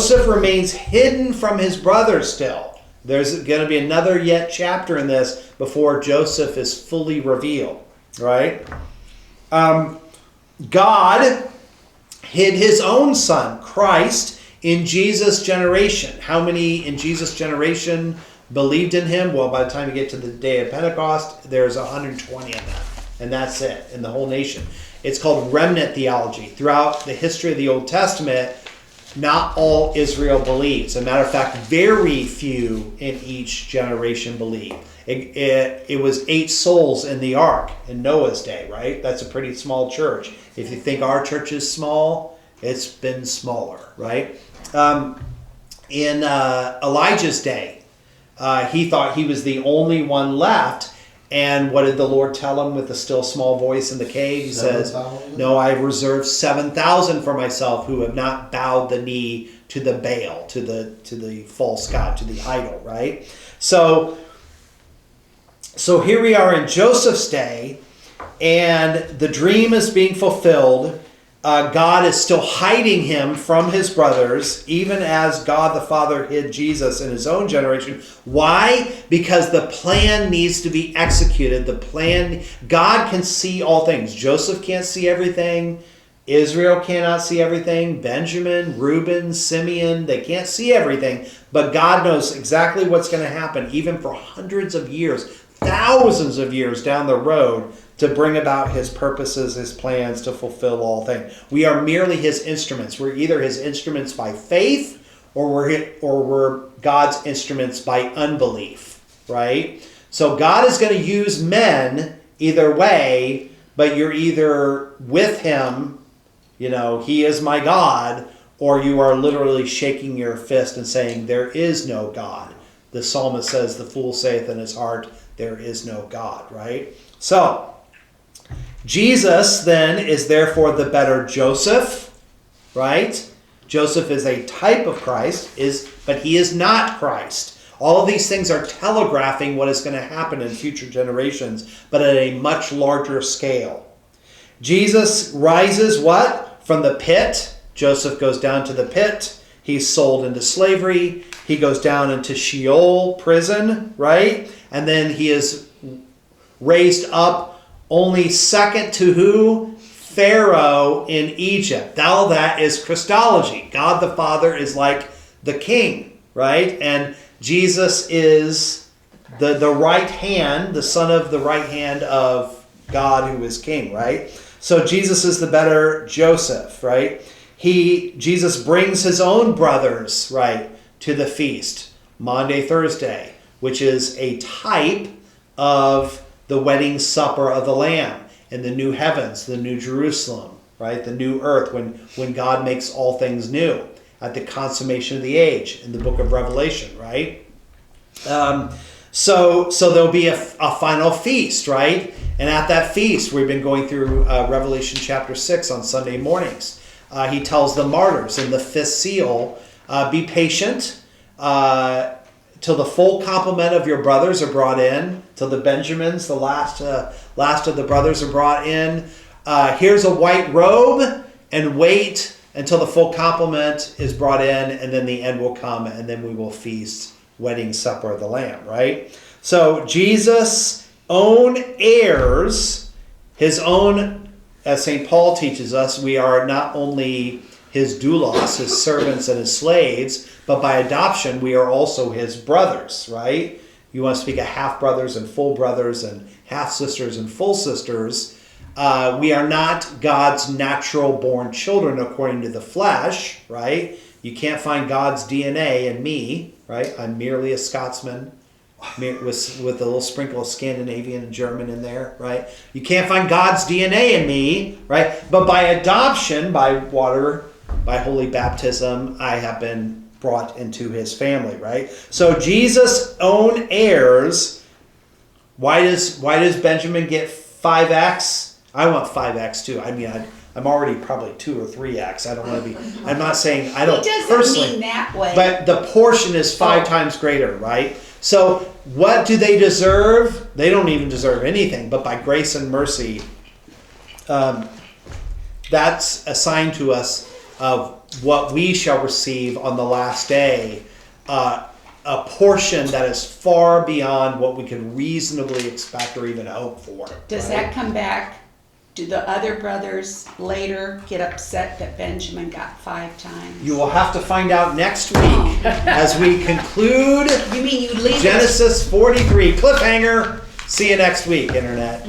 Joseph remains hidden from his brothers still. There's going to be another yet chapter in this before Joseph is fully revealed, right? God hid his own son, Christ, in Jesus' generation. How many in Jesus' generation believed in him? Well, by the time you get to the day of Pentecost, there's 120 of them. And that's it, in the whole nation. It's called remnant theology. Throughout the history of the Old Testament, not all Israel believes. As a matter of fact, very few in each generation believe. It was 8 souls in the ark in Noah's day, right? That's a pretty small church. If you think our church is small, it's been smaller, right? In Elijah's day, he thought he was the only one left. And what did the Lord tell him with the still small voice in the cave? He says, no, I have reserved 7,000 for myself who have not bowed the knee to the Baal, to the false god, to the idol, right? So here we are in Joseph's day, and the dream is being fulfilled. God is still hiding him from his brothers, even as God the Father hid Jesus in his own generation. Why? Because the plan needs to be executed. The plan, God can see all things. Joseph can't see everything. Israel cannot see everything. Benjamin, Reuben, Simeon, they can't see everything. But God knows exactly what's going to happen, even for hundreds of years, thousands of years down the road, to bring about his purposes, his plans, to fulfill all things. We are merely his instruments. We're either his instruments by faith, or we're God's instruments by unbelief, right? So God is going to use men either way, but you're either with him, he is my God, or you are literally shaking your fist and saying, there is no God. The psalmist says, the fool saith in his heart, there is no God, right? So, Jesus then is therefore the better Joseph, right? Joseph is a type of Christ, but he is not Christ. All of these things are telegraphing what is going to happen in future generations, but at a much larger scale. Jesus rises what? From the pit. Joseph goes down to the pit. He's sold into slavery. He goes down into Sheol, prison, right? And then he is raised up only second to who? Pharaoh in Egypt. Now that is Christology. God the Father is like the king, right? And Jesus is the right hand, the son of the right hand of God who is king, right? So Jesus is the better Joseph, right? Jesus brings his own brothers, right, to the feast, Maundy Thursday, which is a type of the wedding supper of the Lamb in the new heavens, the new Jerusalem, right? The new earth, when God makes all things new at the consummation of the age in the book of Revelation, right? So there'll be a final feast, right? And at that feast, we've been going through Revelation chapter 6 on Sunday mornings. He tells the martyrs in the 5th seal, be patient till the full complement of your brothers are brought in, till the Benjamins, the last of the brothers are brought in. Here's a white robe, and wait until the full complement is brought in, and then the end will come, and then we will feast, wedding supper of the Lamb, right? So Jesus' own heirs, his own, as St. Paul teaches us, we are not only his doulos, his servants and his slaves, but by adoption, we are also his brothers, right? You want to speak of half-brothers and full brothers and half-sisters and full sisters. We are not God's natural-born children according to the flesh, right? You can't find God's DNA in me, right? I'm merely a Scotsman with a little sprinkle of Scandinavian and German in there, right? You can't find God's DNA in me, right? But by adoption, by water, by holy baptism, I have been brought into his family, right? So Jesus' own heirs. Why does Benjamin get 5x? I want 5x too. I mean, I'm already probably 2 or 3x. I don't want to be. I'm not saying I don't personally mean that way. But the portion is 5 times greater, right? So what do they deserve? They don't even deserve anything, but by grace and mercy, that's assigned to us of what we shall receive on the last day, a portion that is far beyond what we could reasonably expect or even hope for. Does that come back? Do the other brothers later get upset that Benjamin got 5 times? You will have to find out next week as we conclude You mean you leave it? Genesis 43. Cliffhanger. See you next week, Internet.